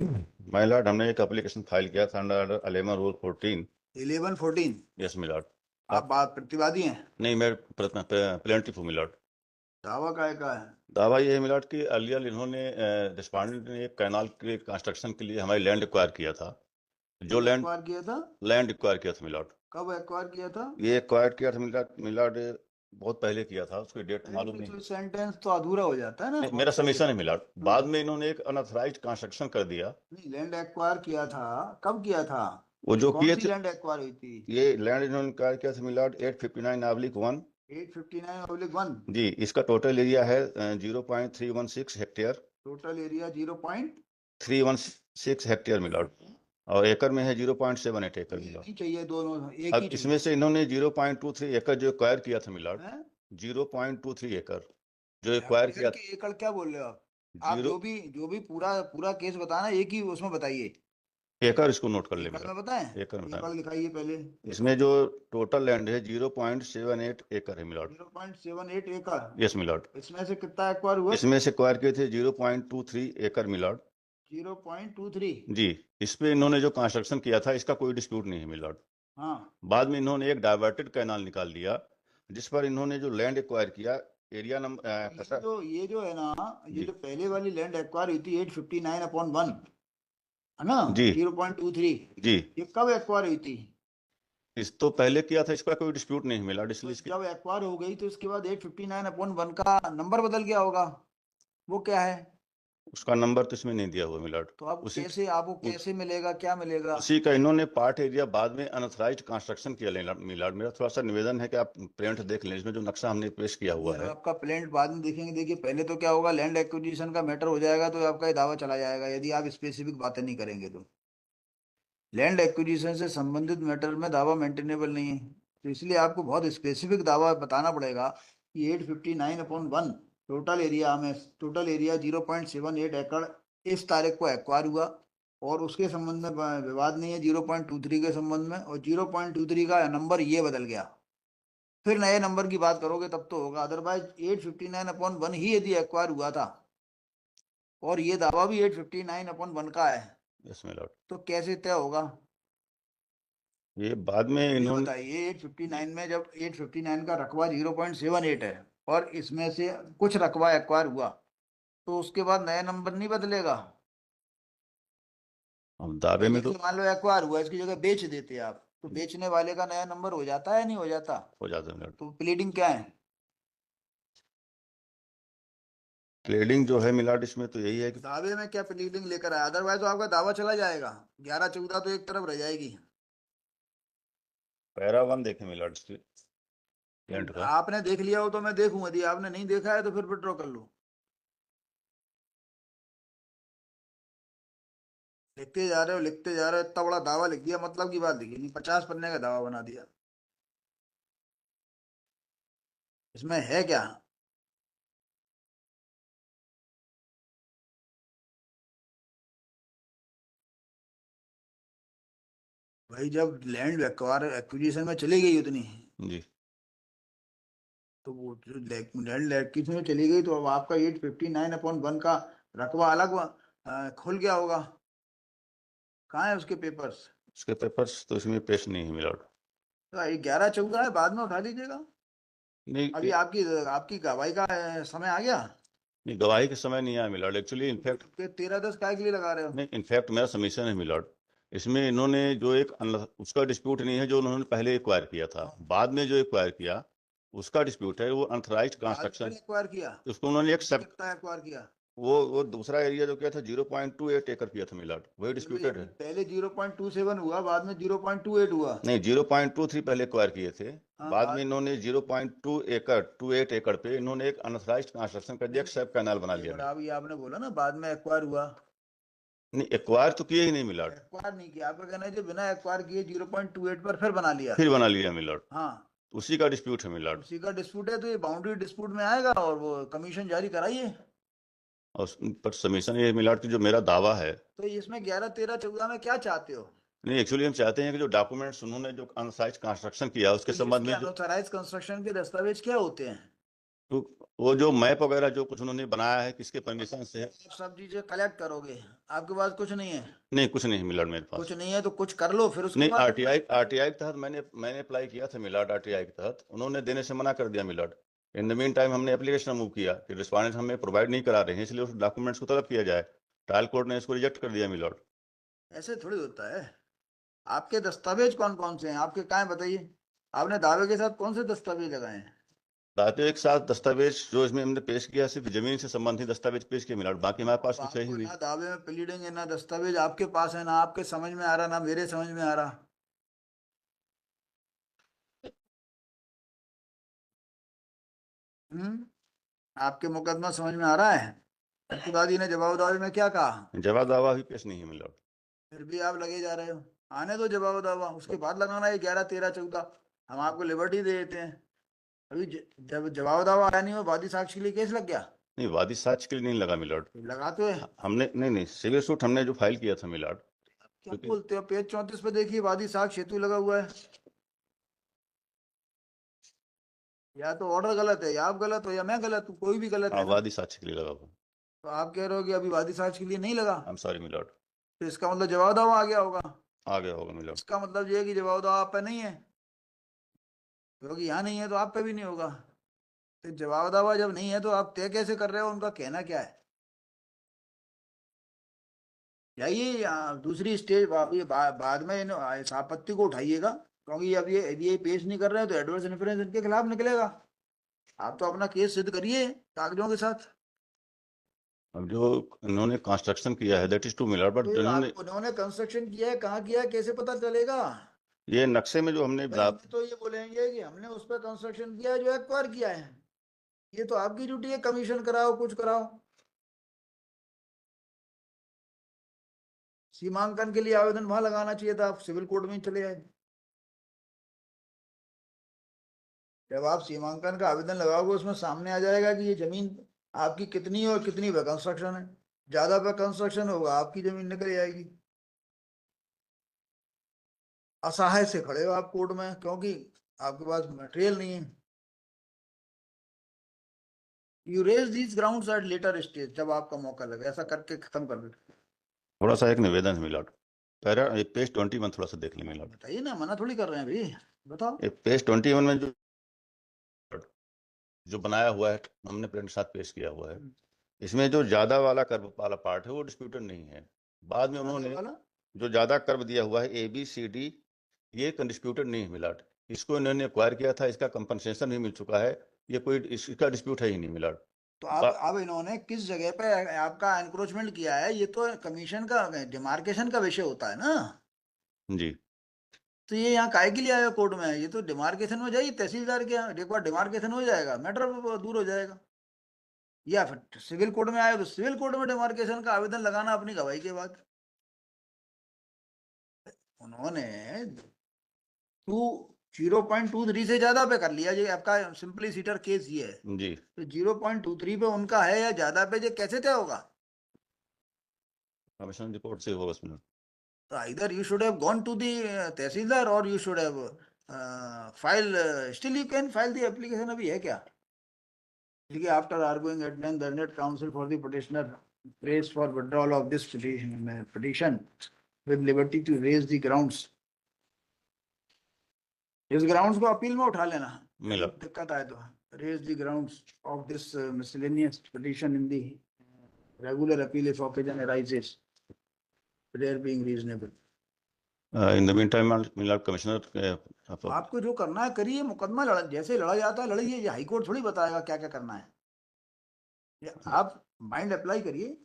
My Lord, हमने एक application file किया था अंडर 11 रूल 14। 11-14। Yes milord. आप आप बात प्रतिवादी हैं? नहीं, मैं प्लेंटिफ हूँ मिलॉर्ड। दावा काय का है? दावा ये है मिलॉर्ड कि अर्लियर इन्होंने रिस्पांडेंट ने एक कैनाल के कंस्ट्रक्शन के लिए हमारी लैंड एक्वायर किया था। जो कब लैंड एक्वायर किया था? लैंड एक्वायर किया था मिलॉर्ड। कब एक्वायर किया था? ये एक्वायर किया था मिलॉर्ड मिलॉर्ड बहुत पहले किया था, उसकी डेट अरे मालूम फिर नहीं तो है। सेंटेंस तो अधूरा हो जाता है ना, नहीं, मेरा बहुत पहले सबमिशन है किया। मिलॉर्ड। हाँ। बाद में इन्होंने एक अनऑथराइज्ड कंस्ट्रक्शन कर दिया। नहीं, लैंड एक्वायर किया था। कब किया था? वो जो कौन किए सी थे, लैंड एक्वायर हुई थी? ये लैंड इन्होंने एक्वायर किया था मिलॉर्ड 859/1। 859/1। जी, इसका टोटल एरिया है 0.316 hectare. Total area 0. 316 hectare milord. और एकड़ में है 0.78 एकड़ ये मिलॉर्ड। नहीं चाहिए, दोनों एक ही अब चाहिए। इसमें से इन्होंने 0.23 एकड़ जो एक्वायर किया था मिलॉर्ड। हैं? 0.23 एकड़ जो एक्वायर हेक्टेयर किया। के एकड़ क्या बोल रहे हो आप? आप जीरो जो भी पूरा पूरा केस बताना, एक ही उसमें बताइए। एकड़, इसको नोट कर ले एकड़ में बताएं। मिलॉर्ड, एकड़ में एकड़ बताना। लिखाइए पहले। इसमें जो टोटल लैंड है 0.78 एकड़ है मिलॉर्ड। 0.78 एकड़। Yes milord. इसमें से कितना एक्वायर हुआ? इसमें से एक्वायर किए थे 0.23 एकड़ मिलॉर्ड। 0.23। जी। इस पे इन्होंने जो कंस्ट्रक्शन किया था इसका कोई डिस्प्यूट नहीं है मिलॉर्ड। हाँ। बाद में इन्होंने एक डाइवर्टेड कैनाल निकाल दिया, जिस पर इन्होंने जो लैंड एक्वायर किया, एरिया तो नंबर ये जो है ना, ये जी। जो पहले वाली लैंड एक्वायर हुई थी 859/1, है ना? जी। 0.23। जी। ये कब एक्वायर हुई थी? इस तो पहले किया था, इसका कोई डिस्प्यूट नहीं मिला तो इसलिए इसकी। जब एक्वायर हो गई तो इसके बाद 859/1 का नंबर बदल गया होगा। वो क्या है? उसका नंबर तो इसमें नहीं दिया हुआ मिलॉर्ड। तो आप उसी कैसे, आपको उ- कैसे मिलेगा, क्या मिलेगा? उसी का इन्होंने पार्ट एरिया बाद में अनऑथराइज्ड कंस्ट्रक्शन किया मिलॉर्ड। मेरा थोड़ा सा निवेदन है कि आप प्रिंट देख लें, इसमें जो नक्शा हमने पेश किया ये हुआ है। आपका प्लेंट बाद में देखेंगे। देखिए, पहले तो क्या होगा, लैंड एक्विजिशन का मैटर हो जाएगा तो आपका ये दावा चला जाएगा, यदि आप स्पेसिफिक बातें नहीं करेंगे तो। लैंड एक्विजिशन से संबंधित मैटर में दावा मेंटेनेबल नहीं है, तो इसलिए आपको बहुत स्पेसिफिक दावा बताना पड़ेगा कि 859/1 टोटल एरिया 0.78 एकड़ इस तारीख को एक्वायर हुआ, और उसके संबंध में विवाद नहीं है 0.23 के संबंध में, और 0.23 का नंबर ये बदल गया। फिर नए नंबर की बात करोगे तब तो होगा, अदरवाइज 859/1 ही यदि एक्वायर हुआ था, और ये दावा भी 859/1 का है, यस मिलॉर्ड। तो कैसे तय होगा? ये बाद में ये इन्होंने बताइए, 859 में जब 859 का रकबा 0.78 है, और इसमें से कुछ रकबा एक्वायर हुआ, तो उसके बाद नया नंबर नहीं बदलेगा? हम दावे भाई में तो जैसे मान लो एक्वायर हुआ, इसकी जगह बेच देते आप, तो बेचने वाले का नया नंबर हो जाता है, नहीं हो जाता? हो जाता है मिलॉर्ड। तो प्लीडिंग क्या है? ट्रेडिंग जो है मिलॉर्ड, इसमें तो यही है कि दावे में क्या प्लीडिंग लेकर आया? अदरवाइज तो आपका दावा चला जाएगा। 11-14 तो एक तरफ रह जाएगी। पैरा वन देखें मिलॉर्ड इसके लैंड का। आपने देख लिया हो तो मैं देखूं, यदि आपने नहीं देखा है तो फिर विड्रॉ कर लो। लिखते जा रहे हो, लिखते जा रहे हो, इतना बड़ा दावा लिख दिया, मतलब की बात लिखी नहीं, 50 पन्ने का दावा बना दिया। इसमें है क्या? भाई जब लैंड एक्वायर एक्विजिशन में चली गई उतनी, जी। तो वो जो लैंड एक्विजिशन में चली गई, तो अब आपका 859/1 का रकबा अलग खुल गया होगा। कहाँ है उसके पेपर्स? उसके पेपर्स तो इसमें पेश नहीं है मिलॉर्ड। तो 11-14 है, बाद में उठा लीजिएगा। नहीं अभी आपकी आपकी गवाही का समय आ गया। नहीं, गवाही के समय नहीं आया मिलॉर्ड एक्चुअली इनफैक्ट। फिर 13-10 काय के लिए लगा रहे हो? नहीं, इनफैक्ट मेरा सबमिशन है मिलॉर्ड। इसमें इन्होंने जो एक उसका डिस्प्यूट नहीं है जो उन्होंने पहले एक्वायर किया था। हाँ। बाद में जो एक्वायर किया उसका डिस्प्यूट है, वो अनथराइज्ड बाद में कंस्ट्रक्शन। एक्वायर किया? उसको उन्होंने एक उसने सब कितना एक्वायर किया? वो दूसरा एरिया जो किया था 0.28 एकड़ किया था मिलॉर्ड, वही फिर भी डिस्प्यूटेड है। पहले 0.27 हुआ, बाद में 0.28 हुआ। नहीं, 0.23 पहले एक्वायर किए थे। हाँ, बाद में बाद इन्होंने 0.28 एकड़ पे इन्होंने एक अनथराइज्ड कंस्ट्रक्शन कर दिया, एक नहीं, सब कैनाल बना लिया एकड़ मिलॉर्ड। अभी आपने बोला ना बाद में एक्वायर हुआ। नहीं, एक्वायर तो किए ही नहीं मिलॉर्ड। एक्वायर नहीं किया, आपका कहना है जो बिना एक्वायर किए 0.28 पर फिर बना लिया। फिर बना लिया मिलॉर्ड। हाँ। उसी का डिस्प्यूट है मिलॉर्ड। उसी का डिस्प्यूट है, तो ये बाउंड्री डिस्प्यूट में आएगा, और वो कमीशन जारी कराइए। और पर सबमिशन ये मिलॉर्ड की जो मेरा दावा है। तो इसमें 11-13-14 में क्या चाहते हो? नहीं, एक्चुअली हम चाहते हैं कि जो डॉक्यूमेंट्स उन्होंने जो अनसाइज कंस्ट्रक्शन किया उसके तो संबंध इसमें में जो अनऑथराइज कंस्ट्रक्शन के दस्तावेज क्या होते हैं? तो वो जो मैप वगैरह जो कुछ उन्होंने बनाया है किसके परमिशन से है? आप सब चीजें कलेक्ट करोगे, आपके पास कुछ नहीं है? नहीं, कुछ नहीं है मिलाड मेरे कुछ पास। नहीं है तो कुछ कर लो, फिर उसके नहीं, बाद आरटीआई आरटीआई के तहत मैंने अप्लाई किया था मिलाड, आरटीआई के तहत उन्होंने देने से मना कर दिया Maillard. In the mean time हमने एप्लीकेशन मूव किया कि रिस्पॉन्डेंट हमें प्रोवाइड नहीं करा रहे हैं, इसलिए उस डॉक्यूमेंट्स को तलब किया जाए। ट्रायल कोर्ट ने इसको रिजेक्ट कर दिया मिलाड। ऐसे थोड़ी होता है। आपके दस्तावेज कौन कौन से हैं आपके, कहाँ हैं बताइए? आपने दावे के साथ कौन से दस्तावेज लगाए हैं? दावे के साथ दस्तावेज जो इसमें हमने पेश किया सिर्फ जमीन से संबंधित दस्तावेज पेश किए मिलाड, बाकी हमारे पास अब कुछ है ही आपको नहीं। ना दावे में प्लीडिंग है, ना दस्तावेज आपके पास है, ना आपके समझ में आ रहा, ना मेरे समझ में आ रहा। हम्म आपके मुकदमा समझ में आ रहा है? प्रतिवादी ने जवाब दावे में क्या कहा? जवाब दावा भी पेश नहीं है मिलाड। फिर भी आप लगे जा रहे हो। आने दो जवाब दावा, उसके बाद लगाना है 11, 13, 14। हम आपको लिबर्टी दे देते हैं। अभी जब जवाब दावा आया नहीं हो, वादी साक्ष्य के लिए केस लग गया? नहीं, वादी साक्ष्य के लिए नहीं लगा मिलाड। लगा तो है। हमने नहीं नहीं सिविल सूट हमने जो फाइल किया था मिलाड, क्या क्योंकि बोलते हो? पेज 34 पे देखिए, वादी साक्ष्य हेतु लगा हुआ है। या तो ऑर्डर गलत है, या आप गलत हो, या मैं गलत हूँ, कोई भी गलत हाँ, है ना। वादी साक्ष्य के लिए लगा हुआ। तो आप कह रहे हो कि अभी वादी साक्ष्य के लिए नहीं लगा, आई एम सॉरी मिलाड। तो इसका मतलब जवाब दावा आ गया होगा। आ गया होगा मिलाड। इसका मतलब ये है कि जवाब दावा आप पे नहीं है, क्योंकि यहाँ नहीं है तो आप पे भी नहीं होगा। तो जवाब दावा जब नहीं है तो आप तय कैसे कर रहे हो? उनका कहना क्या है? जाइए दूसरी स्टेज, ये बाद में इस आपत्ति को उठाइएगा, क्योंकि अब ये पेश नहीं कर रहे हैं तो एडवर्स इन्फ्लुएंस इनके खिलाफ निकलेगा। आप तो अपना केस सिद्ध करिए कागजों के साथ। अब जो इन्होंने कंस्ट्रक्शन किया है that is to Maillard, but तो इन्होंने आप उन्होंने कंस्ट्रक्शन किया है, कहाँ किया है, कैसे पता चलेगा? ये नक्शे में जो हमने कहीं भी तो ये बोलेंगे कि हमने उस पर कंस्ट्रक्शन किया है जो एक्वायर किया है। ये तो आपकी ड्यूटी है, कमीशन कराओ, कुछ कराओ। सीमांकन के लिए आवेदन वहां लगाना चाहिए था, आप सिविल कोर्ट में ही चले आए। जब आप सीमांकन का आवेदन लगाओगे, उसमें सामने आ जाएगा कि ये जमीन आपकी कितनी है और कितनी पे कंस्ट्रक्शन है। ज्यादा पे कंस्ट्रक्शन होगा, आपकी जमीन निकल जाएगी। असहाय से खड़े हो आप कोर्ट में, क्योंकि आपके पास मटेरियल नहीं है। You raise these grounds at later stage, जब आपका मौका लगे, ऐसा करके खत्म कर दो। थोड़ा सा एक निवेदन है मिलाड, पैरा ये पेज 21 थोड़ा सा देख लें मिलाड। बताइए ना, मना थोड़ी कर रहे हैं अभी, बताओ। ये पेज 21 में जो जो बनाया हुआ है हमने प्रिंट साथ पेश किया हुआ है, इसमें जो ज्यादा वाला कर्व वाला पार्ट है वो डिस्प्यूटेड नहीं है। बाद में ज्यादा उन्होंने वाला? जो ज्यादा कर्व दिया हुआ है ABCD, ये डिस्प्यूटेड नहीं है मिलाड। इसको इन्होंने एक्वायर किया था, इसका कंपनसेशन भी मिल चुका है, ये कोई इसका डिस्प्यूट है ही नहीं मिलाड। तो अब इन्होंने किस जगह पे आपका एनक्रोचमेंट किया है, ये तो कमीशन का डिमार्केशन का विषय होता है ना। जी। तो ये यहाँ काहे के लिए आया कोर्ट में? ये तो डिमार्केशन हो जाएगी तहसीलदार के यहाँ, एक बार डिमार्केशन हो जाएगा, मैटर दूर हो जाएगा। या फिर सिविल कोर्ट में आए तो सिविल कोर्ट में डिमार्केशन का आवेदन लगाना अपनी गवाही के बाद। उन्होंने 0.23 से ज्यादा पे कर लिया, ये आपका सिंपलीसिटर केस ये है। जी। तो 0.23 पे उनका है या ज्यादा पे, ये कैसे तय होगा? कमीशन रिपोर्ट से होगा उसमें। So either you should have gone to the tehsildar, or you should have file, still you can file the application। अभी है क्या? देखिए, after arguing at length, the net counsel for the petitioner prays for withdrawal of this petition with liberty to raise the grounds। इस grounds को appeal में उठा लेना, मिला। दिक्कत आए तो। raise the grounds of this miscellaneous petition in the regular appeal if occasion arises, prayer being reasonable। In the mean time milord commissioner आपको जो करना है करिए, मुकदमा जैसे लड़ा जाता है लड़िए, ये हाई कोर्ट थोड़ी बताएगा क्या क्या करना है। आप माइंड अप्लाई करिए।